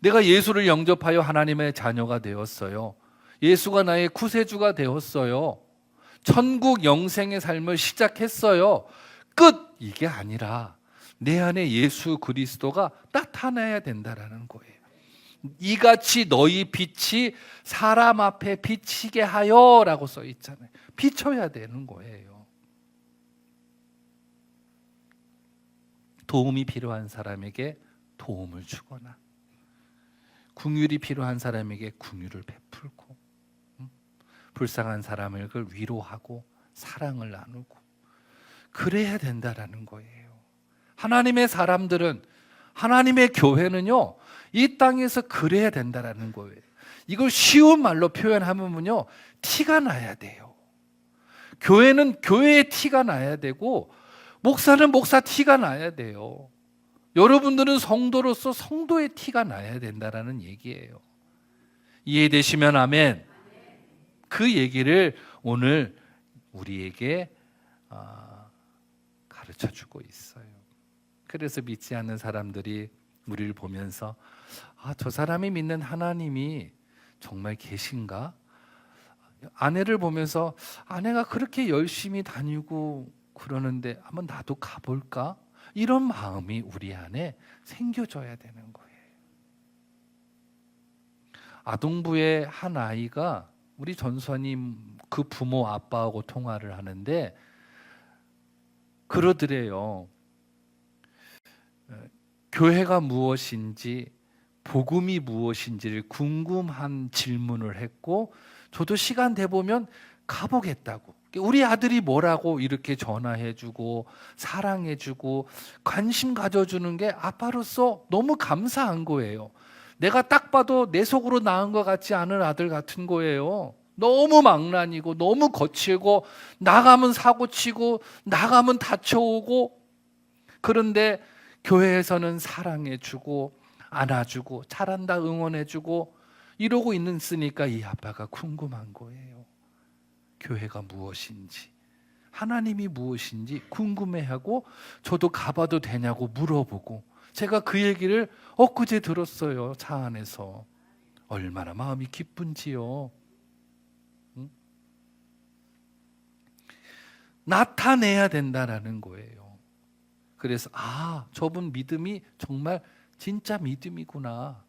내가 예수를 영접하여 하나님의 자녀가 되었어요. 예수가 나의 구세주가 되었어요. 천국 영생의 삶을 시작했어요. 끝! 이게 아니라 내 안에 예수 그리스도가 나타나야 된다라는 거예요. 이같이 너희 빛이 사람 앞에 비치게 하여 라고 써 있잖아요. 비춰야 되는 거예요. 도움이 필요한 사람에게 도움을 주거나 긍휼이 필요한 사람에게 긍휼을 베풀고 불쌍한 사람을 위로하고 사랑을 나누고 그래야 된다라는 거예요. 하나님의 사람들은, 하나님의 교회는요, 이 땅에서 그래야 된다라는 거예요. 이걸 쉬운 말로 표현하면요, 티가 나야 돼요. 교회는 교회의 티가 나야 되고 목사는 목사 티가 나야 돼요. 여러분들은 성도로서 성도의 티가 나야 된다라는 얘기예요. 이해되시면 아멘. 그 얘기를 오늘 우리에게 가르쳐주고 있어요. 그래서 믿지 않는 사람들이 우리를 보면서 저 사람이 믿는 하나님이 정말 계신가? 아내를 보면서 아내가 그렇게 열심히 다니고 그러는데 한번 나도 가볼까? 이런 마음이 우리 안에 생겨져야 되는 거예요. 아동부의 한 아이가 우리 전수아님 그 부모 아빠하고 통화를 하는데 그러더래요. 교회가 무엇인지 복음이 무엇인지를 궁금한 질문을 했고 저도 시간 돼보면 가보겠다고. 우리 아들이 뭐라고 이렇게 전화해주고 사랑해주고 관심 가져주는 게 아빠로서 너무 감사한 거예요. 내가 딱 봐도 내 속으로 낳은 것 같지 않은 아들 같은 거예요. 너무 망난이고 너무 거칠고 나가면 사고치고 나가면 다쳐오고 그런데 교회에서는 사랑해주고 안아주고 잘한다 응원해주고 이러고 있으니까 이 아빠가 궁금한 거예요. 교회가 무엇인지 하나님이 무엇인지 궁금해하고 저도 가봐도 되냐고 물어보고 제가 그 얘기를 엊그제 들었어요. 차 안에서. 얼마나 마음이 기쁜지요. 응? 나타내야 된다라는 거예요. 그래서 저분 믿음이 정말 진짜 믿음이구나.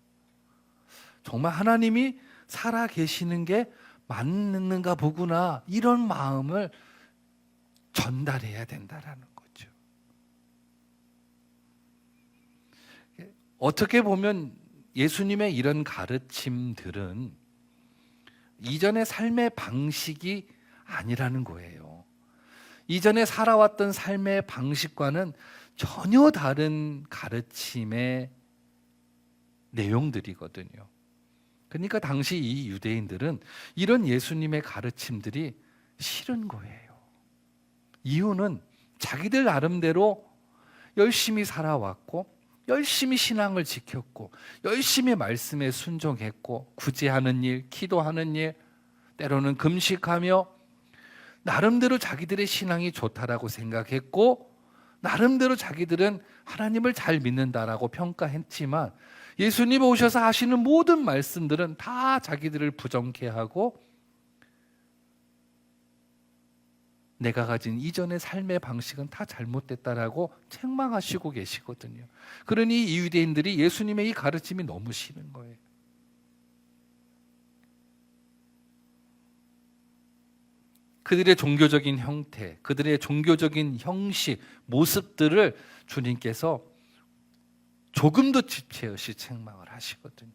정말 하나님이 살아 계시는 게 맞는가 보구나. 이런 마음을 전달해야 된다라는 거죠. 어떻게 보면 예수님의 이런 가르침들은 이전의 삶의 방식이 아니라는 거예요. 이전에 살아왔던 삶의 방식과는 전혀 다른 가르침의 내용들이거든요. 그러니까 당시 이 유대인들은 이런 예수님의 가르침들이 싫은 거예요. 이유는 자기들 나름대로 열심히 살아왔고 열심히 신앙을 지켰고 열심히 말씀에 순종했고 구제하는 일, 기도하는 일, 때로는 금식하며 나름대로 자기들의 신앙이 좋다라고 생각했고 나름대로 자기들은 하나님을 잘 믿는다라고 평가했지만 예수님 오셔서 하시는 모든 말씀들은 다 자기들을 부정케 하고 내가 가진 이전의 삶의 방식은 다 잘못됐다라고 책망하시고 계시거든요. 그러니 이 유대인들이 예수님의 이 가르침이 너무 싫은 거예요. 그들의 종교적인 형태, 그들의 종교적인 형식, 모습들을 주님께서 조금도 지체 없이 책망을 하시거든요.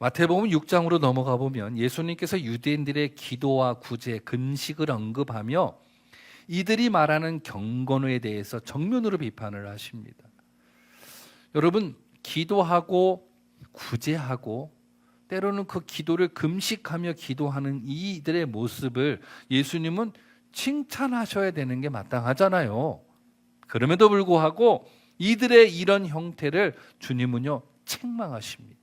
마태복음 6장으로 넘어가 보면 예수님께서 유대인들의 기도와 구제, 금식을 언급하며 이들이 말하는 경건에 대해서 정면으로 비판을 하십니다. 여러분, 기도하고 구제하고 때로는 그 기도를 금식하며 기도하는 이들의 모습을 예수님은 칭찬하셔야 되는 게 마땅하잖아요. 그럼에도 불구하고 이들의 이런 형태를 주님은요 책망하십니다.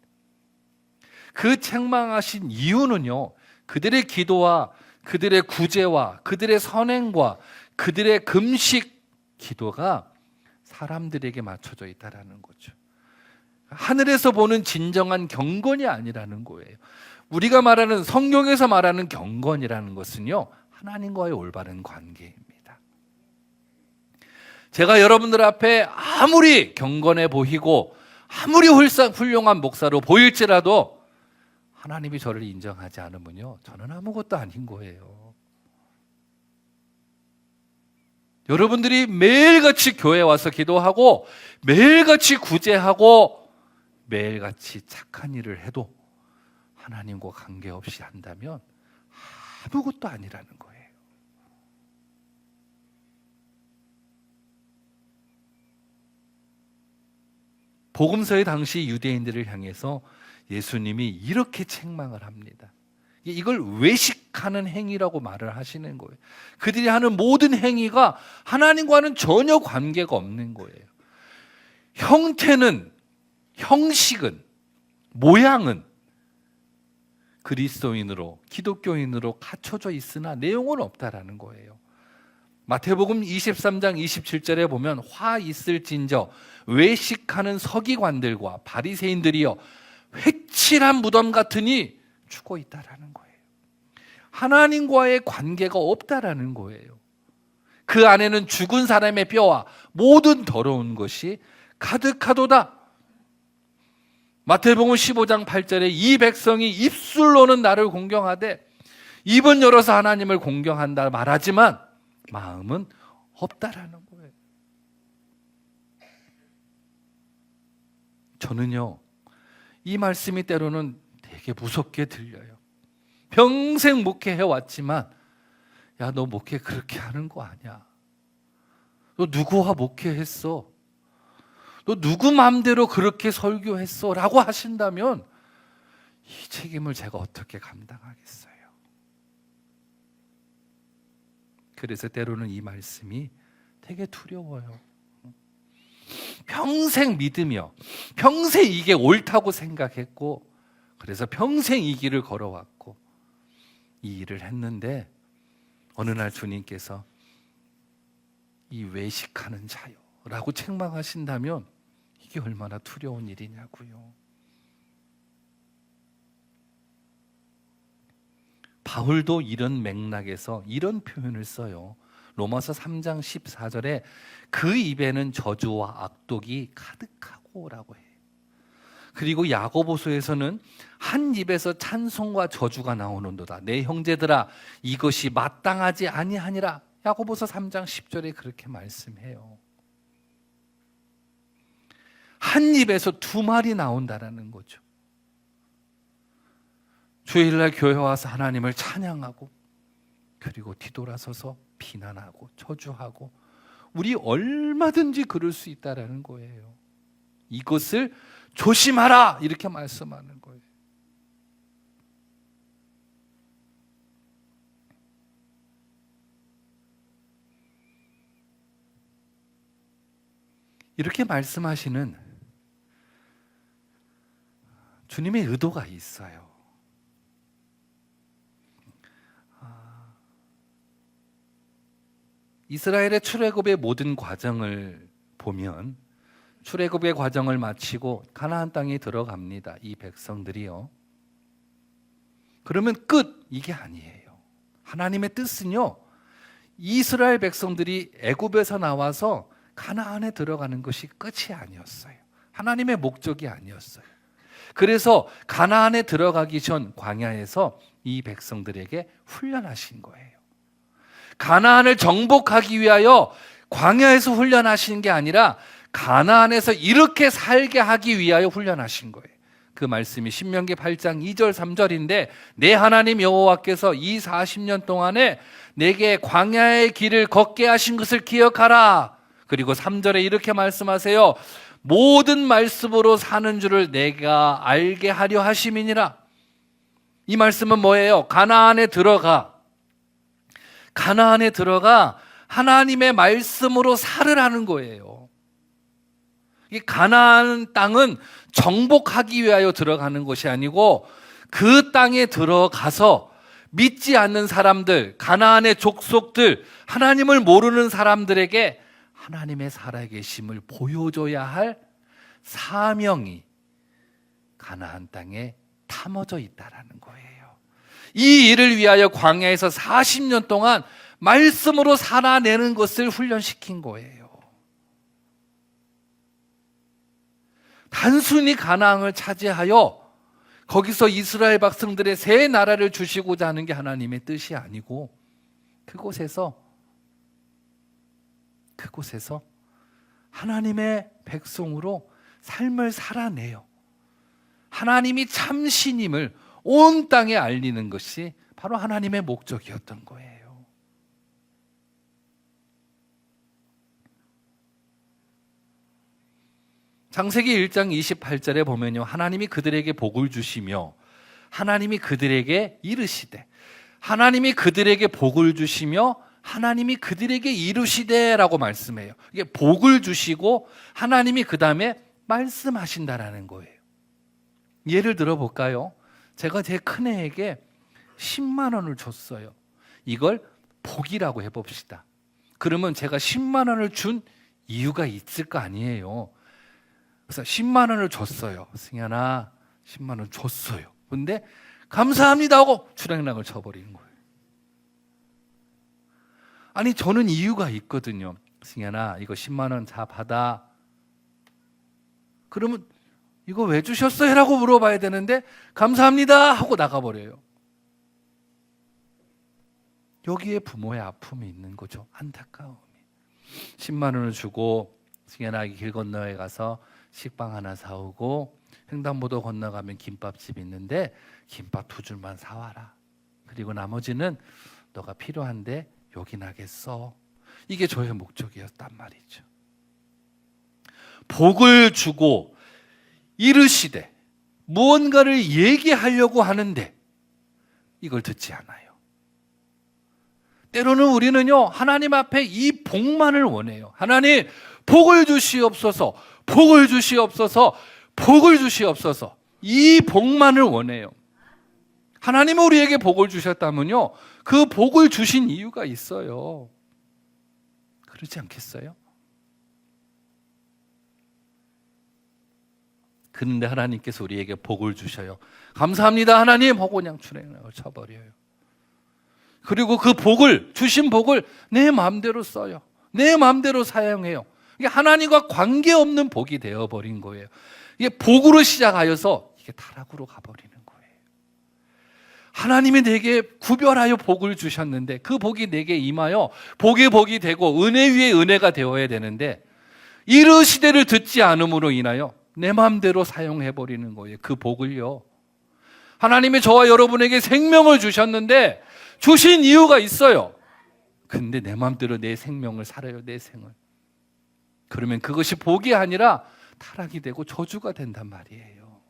그 책망하신 이유는요 그들의 기도와 그들의 구제와 그들의 선행과 그들의 금식 기도가 사람들에게 맞춰져 있다라는 거죠. 하늘에서 보는 진정한 경건이 아니라는 거예요. 우리가 말하는, 성경에서 말하는 경건이라는 것은요, 하나님과의 올바른 관계입니다. 제가 여러분들 앞에 아무리 경건해 보이고 아무리 훌륭한 목사로 보일지라도 하나님이 저를 인정하지 않으면요, 저는 아무것도 아닌 거예요. 여러분들이 매일같이 교회에 와서 기도하고 매일같이 구제하고 매일같이 착한 일을 해도 하나님과 관계없이 한다면 아무것도 아니라는 거예요. 복음서의 당시 유대인들을 향해서 예수님이 이렇게 책망을 합니다. 이걸 외식하는 행위라고 말을 하시는 거예요. 그들이 하는 모든 행위가 하나님과는 전혀 관계가 없는 거예요. 형태는, 형식은, 모양은 그리스도인으로, 기독교인으로 갖춰져 있으나 내용은 없다라는 거예요. 마태복음 23장 27절에 보면 화 있을진저 외식하는 서기관들과 바리새인들이여 회칠한 무덤 같으니 죽어 있다라는 거예요. 하나님과의 관계가 없다라는 거예요. 그 안에는 죽은 사람의 뼈와 모든 더러운 것이 가득하도다. 마태복음 15장 8절에 이 백성이 입술로는 나를 공경하되 입은 열어서 하나님을 공경한다 말하지만 마음은 없다라는 거예요. 저는요, 이 말씀이 때로는 되게 무섭게 들려요. 평생 목회해 왔지만, 야, 너 목회 그렇게 하는 거 아니야. 너 누구와 목회했어? 너 누구 마음대로 그렇게 설교했어? 라고 하신다면 이 책임을 제가 어떻게 감당하겠어요? 그래서 때로는 이 말씀이 되게 두려워요. 평생 믿으며 평생 이게 옳다고 생각했고, 그래서 평생 이 길을 걸어왔고 이 일을 했는데 어느 날 주님께서 이 외식하는 자요 라고 책망하신다면 이게 얼마나 두려운 일이냐고요. 바울도 이런 맥락에서 이런 표현을 써요. 로마서 3장 14절에 그 입에는 저주와 악독이 가득하고 라고 해요. 그리고 야고보서에서는 한 입에서 찬송과 저주가 나오는도다. 내 형제들아 이것이 마땅하지 아니하니라. 야고보서 3장 10절에 그렇게 말씀해요. 한 입에서 두 말이 나온다라는 거죠. 주일날 교회 와서 하나님을 찬양하고 그리고 뒤돌아서서 비난하고 저주하고 우리 얼마든지 그럴 수 있다라는 거예요. 이것을 조심하라 이렇게 말씀하는 거예요. 이렇게 말씀하시는 주님의 의도가 있어요. 이스라엘의 출애굽의 모든 과정을 보면 출애굽의 과정을 마치고 가나안 땅에 들어갑니다. 이 백성들이요. 그러면 끝 이게 아니에요. 하나님의 뜻은요, 이스라엘 백성들이 애굽에서 나와서 가나안에 들어가는 것이 끝이 아니었어요. 하나님의 목적이 아니었어요. 그래서 가나안에 들어가기 전 광야에서 이 백성들에게 훈련하신 거예요. 가나안을 정복하기 위하여 광야에서 훈련하신 게 아니라 가나안에서 이렇게 살게 하기 위하여 훈련하신 거예요. 그 말씀이 신명기 8장 2절 3절인데 내 하나님 여호와께서 이 40년 동안에 내게 광야의 길을 걷게 하신 것을 기억하라. 그리고 3절에 이렇게 말씀하세요. 모든 말씀으로 사는 줄을 내가 알게 하려 하심이니라. 이 말씀은 뭐예요? 가나안에 들어가 하나님의 말씀으로 살으라는 거예요. 이 가나안 땅은 정복하기 위하여 들어가는 것이 아니고 그 땅에 들어가서 믿지 않는 사람들, 가나안의 족속들, 하나님을 모르는 사람들에게 하나님의 살아계심을 보여줘야 할 사명이 가나안 땅에 담아져 있다라는 거예요. 이 일을 위하여 광야에서 40년 동안 말씀으로 살아내는 것을 훈련시킨 거예요. 단순히 가나안을 차지하여 거기서 이스라엘 백성들의 새 나라를 주시고자 하는 게 하나님의 뜻이 아니고 그곳에서 하나님의 백성으로 삶을 살아내요. 하나님이 참 신임을 온 땅에 알리는 것이 바로 하나님의 목적이었던 거예요. 창세기 1장 28절에 보면요, 하나님이 그들에게 복을 주시며 하나님이 그들에게 이르시되, 하나님이 그들에게 복을 주시며 하나님이 그들에게 이루시되라고 말씀해요. 이게 복을 주시고 하나님이 그 다음에 말씀하신다라는 거예요. 예를 들어 볼까요? 제가 제 큰애에게 10만 원을 줬어요. 이걸 복이라고 해봅시다. 그러면 제가 10만 원을 준 이유가 있을 거 아니에요. 그래서 10만 원을 줬어요. 승현아, 10만 원 줬어요. 근데 감사합니다 하고 주랭랑을 쳐버리는 거예요. 아니, 저는 이유가 있거든요. 승현아, 이거 10만 원 자 받아. 그러면 이거 왜 주셨어요? 라고 물어봐야 되는데 감사합니다 하고 나가버려요. 여기에 부모의 아픔이 있는 거죠. 안타까움이. 10만 원을 주고 승현아, 길 건너에 가서 식빵 하나 사오고 횡단보도 건너가면 김밥집 있는데 김밥 2줄만 사와라. 그리고 나머지는 너가 필요한데 요긴하겠어. 이게 저의 목적이었단 말이죠. 복을 주고 이르시되 무언가를 얘기하려고 하는데 이걸 듣지 않아요. 때로는 우리는요, 하나님 앞에 이 복만을 원해요. 하나님, 복을 주시옵소서, 복을 주시옵소서, 복을 주시옵소서. 이 복만을 원해요. 하나님은 우리에게 복을 주셨다면요, 그 복을 주신 이유가 있어요. 그렇지 않겠어요? 그런데 하나님께서 우리에게 복을 주셔요. 감사합니다 하나님 하고 그냥 주랭랑을 쳐버려요. 그리고 그 복을, 주신 복을 내 마음대로 써요. 내 마음대로 사용해요. 이게 하나님과 관계없는 복이 되어버린 거예요. 이게 복으로 시작하여서 이게 타락으로 가버리는 거예요. 하나님이 내게 구별하여 복을 주셨는데 그 복이 내게 임하여 복의 복이 되고 은혜 위에 은혜가 되어야 되는데 이르시되를 듣지 않음으로 인하여 내 마음대로 사용해버리는 거예요. 그 복을요. 하나님이 저와 여러분에게 생명을 주셨는데 주신 이유가 있어요. 근데 내 마음대로 내 생명을 살아요. 내 생을. 그러면 그것이 복이 아니라 타락이 되고 저주가 된단 말이에요.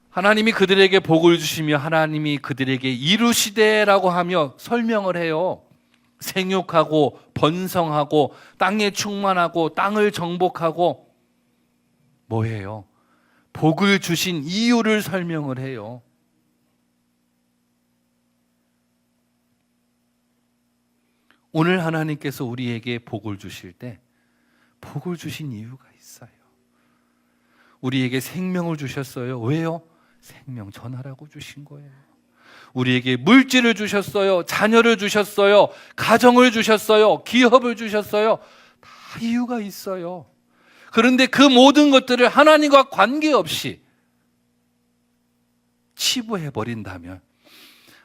하나님이 그들에게 복을 주시며 하나님이 그들에게 이루시되라고 하며 설명을 해요. 생육하고 번성하고 땅에 충만하고 땅을 정복하고 뭐예요? 복을 주신 이유를 설명을 해요. 오늘 하나님께서 우리에게 복을 주실 때 복을 주신 이유가 있어요. 우리에게 생명을 주셨어요. 왜요? 생명 전하라고 주신 거예요. 우리에게 물질을 주셨어요. 자녀를 주셨어요. 가정을 주셨어요. 기업을 주셨어요. 다 이유가 있어요. 그런데 그 모든 것들을 하나님과 관계없이 치부해버린다면,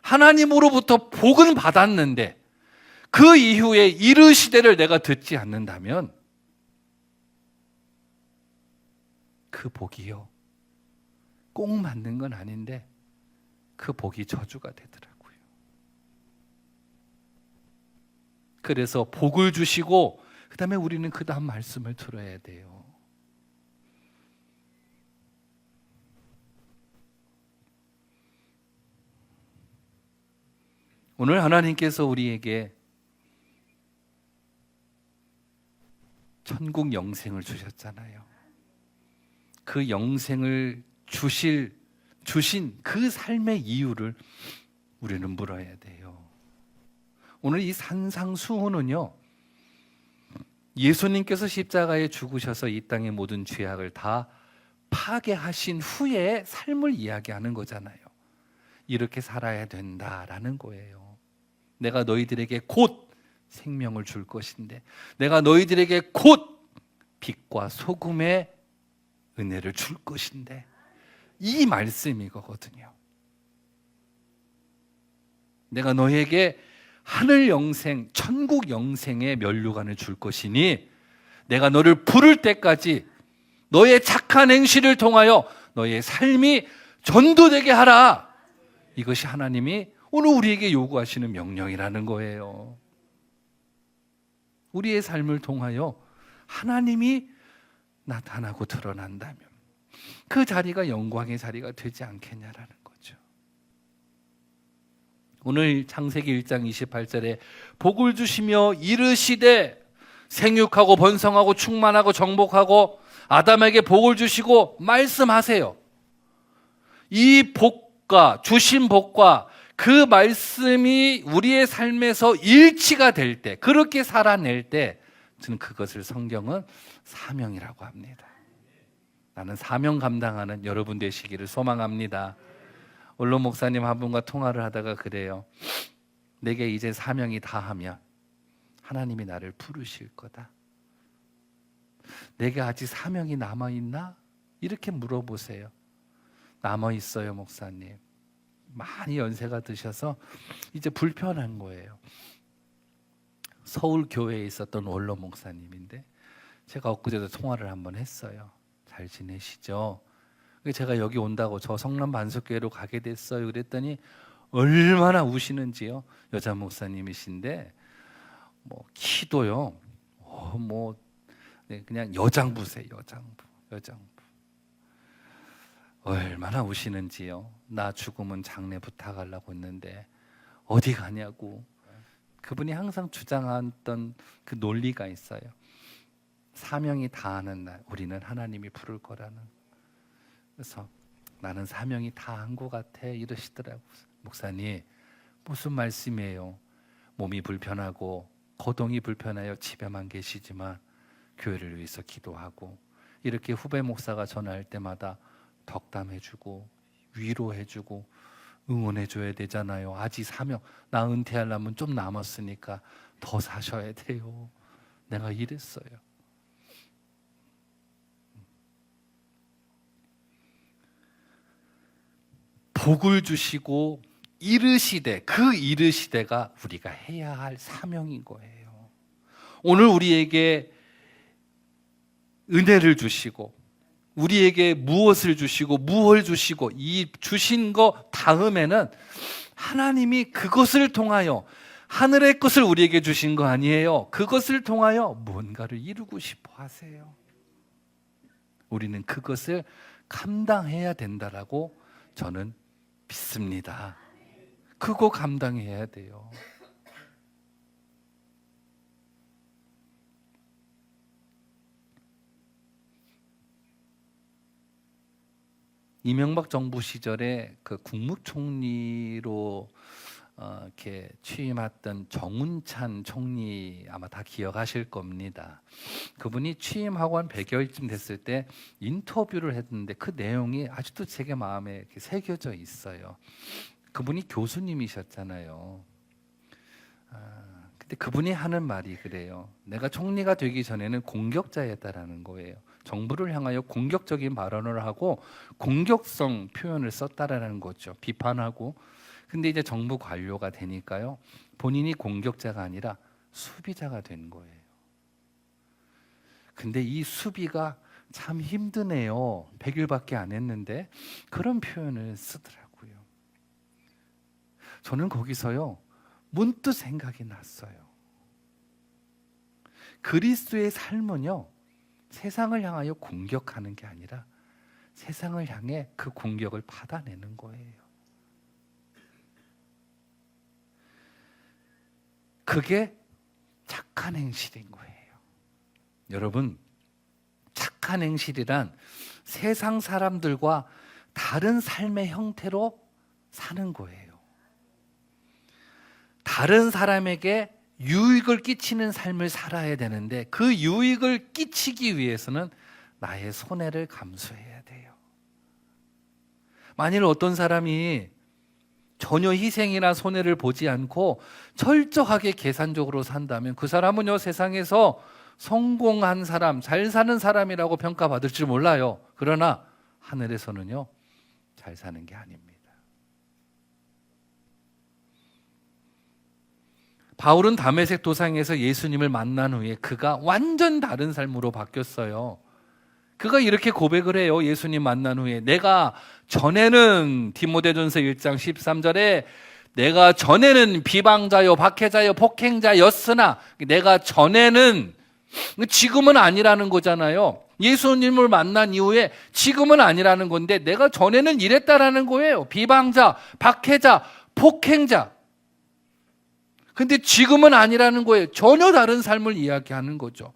하나님으로부터 복은 받았는데 그 이후에 이르시되를 내가 듣지 않는다면 그 복이요, 꼭 맞는 건 아닌데 그 복이 저주가 되더라고요. 그래서 복을 주시고 그 다음에 우리는 그 다음 말씀을 들어야 돼요. 오늘 하나님께서 우리에게 천국 영생을 주셨잖아요. 그 영생을 주신 그 삶의 이유를 우리는 물어야 돼요. 오늘 이 산상수훈은요, 예수님께서 십자가에 죽으셔서 이 땅의 모든 죄악을 다 파괴하신 후에 삶을 이야기하는 거잖아요. 이렇게 살아야 된다라는 거예요. 내가 너희들에게 곧 생명을 줄 것인데, 내가 너희들에게 곧 빛과 소금의 은혜를 줄 것인데, 이 말씀이 이거거든요. 내가 너희에게 하늘 영생, 천국 영생의 면류관을 줄 것이니 내가 너를 부를 때까지 너의 착한 행실을 통하여 너의 삶이 전도되게 하라. 이것이 하나님이 오늘 우리에게 요구하시는 명령이라는 거예요. 우리의 삶을 통하여 하나님이 나타나고 드러난다면 그 자리가 영광의 자리가 되지 않겠냐라는 거죠. 오늘 창세기 1장 28절에 복을 주시며 이르시되 생육하고 번성하고 충만하고 정복하고 아담에게 복을 주시고 말씀하세요. 이 복과 주신 복과 그 말씀이 우리의 삶에서 일치가 될 때, 그렇게 살아낼 때 저는 그것을 성경은 사명이라고 합니다. 나는 사명 감당하는 여러분 되시기를 소망합니다. 원로 목사님 한 분과 통화를 하다가 그래요. 내게 이제 사명이 다하면 하나님이 나를 부르실 거다. 내게 아직 사명이 남아있나? 이렇게 물어보세요. 남아있어요, 목사님. 많이 연세가 드셔서 이제 불편한 거예요. 서울 교회에 있었던 원로 목사님인데 제가 엊그제도 통화를 한번 했어요. 잘 지내시죠? 제가 여기 온다고 저 성남 반석교회로 가게 됐어요. 그랬더니 얼마나 우시는지요. 여자 목사님이신데 뭐 키도요. 그냥 여장부세요. 여장부. 얼마나 우시는지요. 나 죽으면 장례 부탁하려고 했는데 어디 가냐고. 그분이 항상 주장했던 그 논리가 있어요. 사명이 다하는 날 우리는 하나님이 부를 거라는. 그래서 나는 사명이 다한 것 같아 이러시더라고요. 목사님 무슨 말씀이에요? 몸이 불편하고 거동이 불편하여 집에만 계시지만 교회를 위해서 기도하고 이렇게 후배 목사가 전화할 때마다 덕담해주고 위로해주고 응원해줘야 되잖아요. 아직 사명, 나 은퇴하려면 좀 남았으니까 더 사셔야 돼요. 내가 이랬어요. 복을 주시고 이르시되, 그 이르시되가 우리가 해야 할 사명인 거예요. 오늘 우리에게 은혜를 주시고 우리에게 무엇을 주시고 무엇을 주시고 이 주신 거 다음에는 하나님이 그것을 통하여 하늘의 것을 우리에게 주신 거 아니에요. 그것을 통하여 뭔가를 이루고 싶어 하세요. 우리는 그것을 감당해야 된다라고 저는 믿습니다. 그거 감당해야 돼요. 이명박 정부 시절에 그 국무총리로 이렇게 취임했던 정운찬 총리 아마 다 기억하실 겁니다. 그분이 취임하고 한 100여일쯤 됐을 때 인터뷰를 했는데 그 내용이 아직도 제게 마음에 이렇게 새겨져 있어요. 그분이 교수님이셨잖아요. 근데 그분이 하는 말이 그래요. 내가 총리가 되기 전에는 공격자였다라는 거예요. 정부를 향하여 공격적인 발언을 하고 공격성 표현을 썼다라는 거죠. 비판하고. 근데 이제 정부 관료가 되니까요. 본인이 공격자가 아니라 수비자가 된 거예요. 근데 이 수비가 참 힘드네요. 100일밖에 안 했는데 그런 표현을 쓰더라고요. 저는 거기서요. 문득 생각이 났어요. 그리스도의 삶은요. 세상을 향하여 공격하는 게 아니라 세상을 향해 그 공격을 받아내는 거예요. 그게 착한 행실인 거예요. 여러분, 착한 행실이란 세상 사람들과 다른 삶의 형태로 사는 거예요. 다른 사람에게 유익을 끼치는 삶을 살아야 되는데 그 유익을 끼치기 위해서는 나의 손해를 감수해야 돼요. 만일 어떤 사람이 전혀 희생이나 손해를 보지 않고 철저하게 계산적으로 산다면 그 사람은요, 세상에서 성공한 사람, 잘 사는 사람이라고 평가받을 줄 몰라요. 그러나 하늘에서는요, 잘 사는 게 아닙니다. 바울은 다메섹 도상에서 예수님을 만난 후에 그가 완전 다른 삶으로 바뀌었어요. 그가 이렇게 고백을 해요. 예수님 만난 후에 내가 전에는 디모데전서 1장 13절에 내가 전에는 비방자요 박해자요 폭행자였으나 내가 전에는, 지금은 아니라는 거잖아요. 예수님을 만난 이후에 지금은 아니라는 건데 내가 전에는 이랬다라는 거예요. 비방자, 박해자, 폭행자. 근데 지금은 아니라는 거예요. 전혀 다른 삶을 이야기하는 거죠.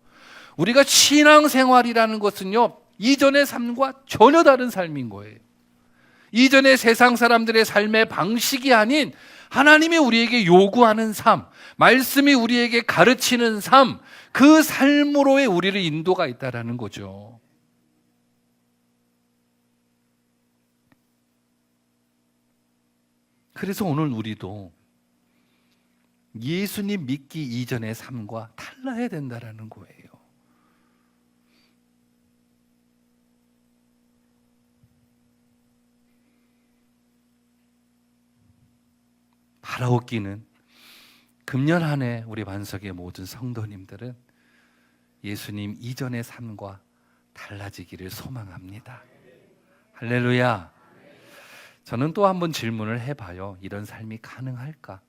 우리가 신앙생활이라는 것은요, 이전의 삶과 전혀 다른 삶인 거예요. 이전의 세상 사람들의 삶의 방식이 아닌 하나님이 우리에게 요구하는 삶, 말씀이 우리에게 가르치는 삶, 그 삶으로의 우리를 인도가 있다라는 거죠. 그래서 오늘 우리도 예수님 믿기 이전의 삶과 달라야 된다라는 거예요. 바라옵기는 금년 한 해 우리 반석의 모든 성도님들은 예수님 이전의 삶과 달라지기를 소망합니다. 할렐루야. 저는 또 한번 질문을 해봐요. 이런 삶이 가능할까?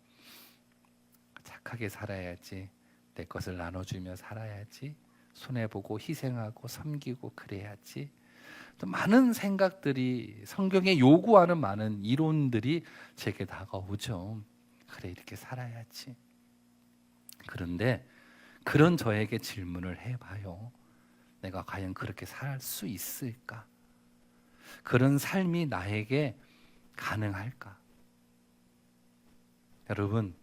착하게 살아야지, 내 것을 나눠주며 살아야지, 손해보고 희생하고 섬기고 그래야지, 또 많은 생각들이, 성경에 요구하는 많은 이론들이 제게 다가오죠. 그래, 이렇게 살아야지. 그런데 그런 저에게 질문을 해봐요. 내가 과연 그렇게 살 수 있을까? 그런 삶이 나에게 가능할까? 여러분,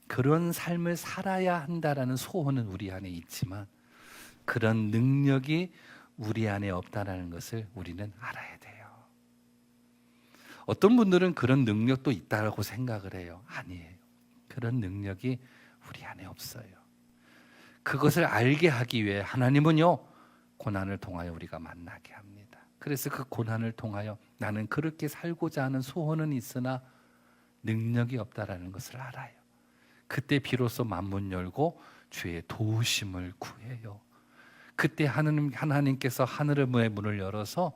그런 삶을 살아야 한다라는 소원은 우리 안에 있지만 그런 능력이 우리 안에 없다라는 것을 우리는 알아야 돼요. 어떤 분들은 그런 능력도 있다고 생각을 해요. 아니에요. 그런 능력이 우리 안에 없어요. 그것을 알게 하기 위해 하나님은요, 고난을 통하여 우리가 만나게 합니다. 그래서 그 고난을 통하여 나는 그렇게 살고자 하는 소원은 있으나 능력이 없다라는 것을 알아요. 그때 비로소 만문 열고 주의 도우심을 구해요. 그때 하나님께서 하늘의 문을 열어서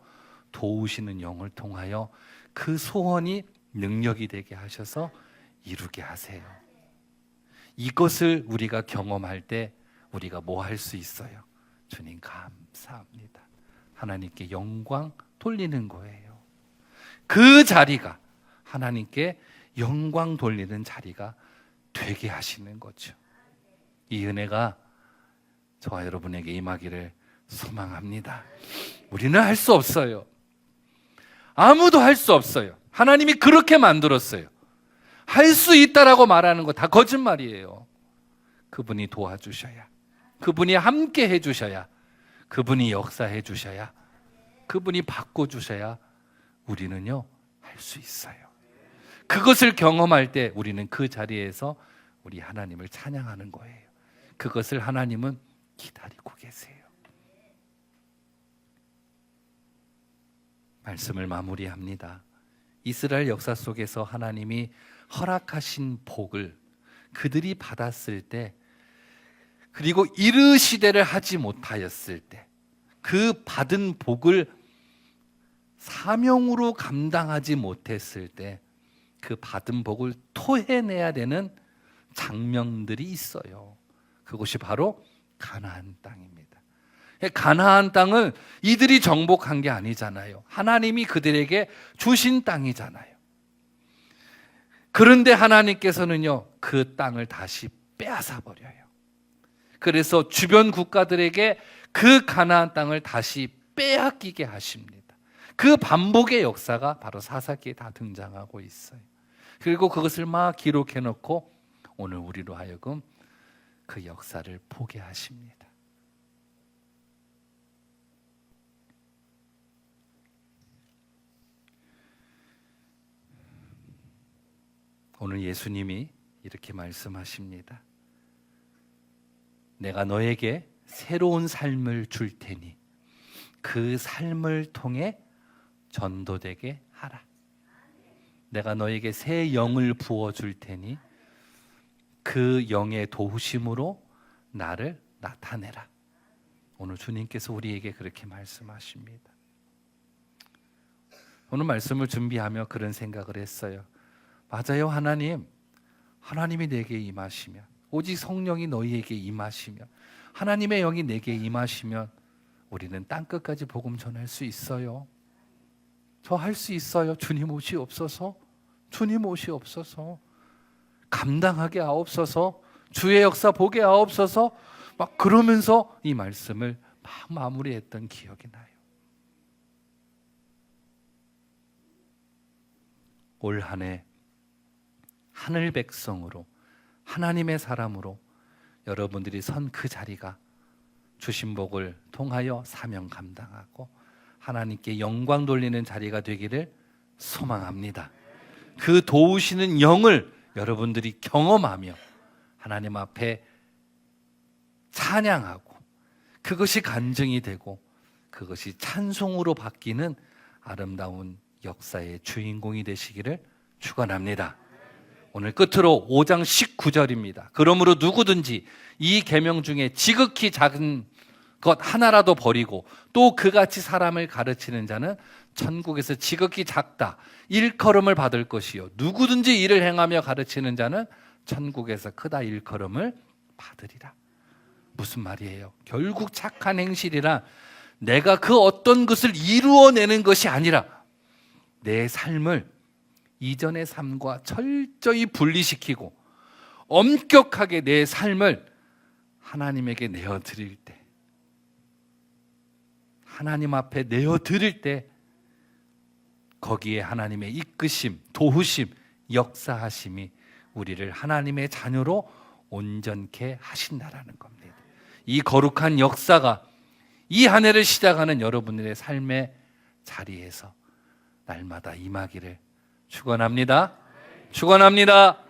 도우시는 영을 통하여 그 소원이 능력이 되게 하셔서 이루게 하세요. 이것을 우리가 경험할 때 우리가 뭐 할 수 있어요? 주님 감사합니다. 하나님께 영광 돌리는 거예요. 그 자리가 하나님께 영광 돌리는 자리가 되게 하시는 거죠. 이 은혜가 저와 여러분에게 임하기를 소망합니다. 우리는 할 수 없어요. 아무도 할 수 없어요. 하나님이 그렇게 만들었어요. 할 수 있다라고 말하는 거 다 거짓말이에요. 그분이 도와주셔야, 그분이 함께 해주셔야, 그분이 역사해 주셔야, 그분이 바꿔주셔야 우리는요, 할 수 있어요. 그것을 경험할 때 우리는 그 자리에서 우리 하나님을 찬양하는 거예요. 그것을 하나님은 기다리고 계세요. 말씀을 마무리합니다. 이스라엘 역사 속에서 하나님이 허락하신 복을 그들이 받았을 때, 그리고 이르시되를 하지 못하였을 때, 그 받은 복을 사명으로 감당하지 못했을 때 그 받은 복을 토해내야 되는 장면들이 있어요. 그것이 바로 가나안 땅입니다. 가나안 땅을 이들이 정복한 게 아니잖아요. 하나님이 그들에게 주신 땅이잖아요. 그런데 하나님께서는요, 그 땅을 다시 빼앗아 버려요. 그래서 주변 국가들에게 그 가나안 땅을 다시 빼앗기게 하십니다. 그 반복의 역사가 바로 사사기에 다 등장하고 있어요. 그리고 그것을 막 기록해 놓고 오늘 우리로 하여금 그 역사를 보게 하십니다. 오늘 예수님이 이렇게 말씀하십니다. 내가 너에게 새로운 삶을 줄 테니 그 삶을 통해 전도되게 하라. 내가 너에게 새 영을 부어줄 테니 그 영의 도우심으로 나를 나타내라. 오늘 주님께서 우리에게 그렇게 말씀하십니다. 오늘 말씀을 준비하며 그런 생각을 했어요. 맞아요, 하나님이 내게 임하시면, 오직 성령이 너희에게 임하시면, 하나님의 영이 내게 임하시면 우리는 땅끝까지 복음 전할 수 있어요. 저 할 수 있어요. 주님 옷이 없어서, 감당하게 하옵소서, 주의 역사 보게 하옵소서, 막 그러면서 이 말씀을 막 마무리했던 기억이 나요. 올 한 해 하늘 백성으로, 하나님의 사람으로 여러분들이 선 그 자리가 주신 복을 통하여 사명 감당하고 하나님께 영광 돌리는 자리가 되기를 소망합니다. 그 도우시는 영을 여러분들이 경험하며 하나님 앞에 찬양하고 그것이 간증이 되고 그것이 찬송으로 바뀌는 아름다운 역사의 주인공이 되시기를 축원합니다. 오늘 끝으로 5장 19절입니다. 그러므로 누구든지 이 계명 중에 지극히 작은 것 하나라도 버리고 또 그같이 사람을 가르치는 자는 천국에서 지극히 작다 일컬음을 받을 것이요 누구든지 이를 행하며 가르치는 자는 천국에서 크다 일컬음을 받으리라. 무슨 말이에요? 결국 착한 행실이란 내가 그 어떤 것을 이루어내는 것이 아니라 내 삶을 이전의 삶과 철저히 분리시키고 엄격하게 내 삶을 하나님에게 내어드릴 때, 하나님 앞에 내어드릴 때 거기에 하나님의 이끄심, 도우심, 역사하심이 우리를 하나님의 자녀로 온전케 하신다라는 겁니다. 이 거룩한 역사가 이 한 해를 시작하는 여러분들의 삶의 자리에서 날마다 임하기를 축원합니다. 축원합니다.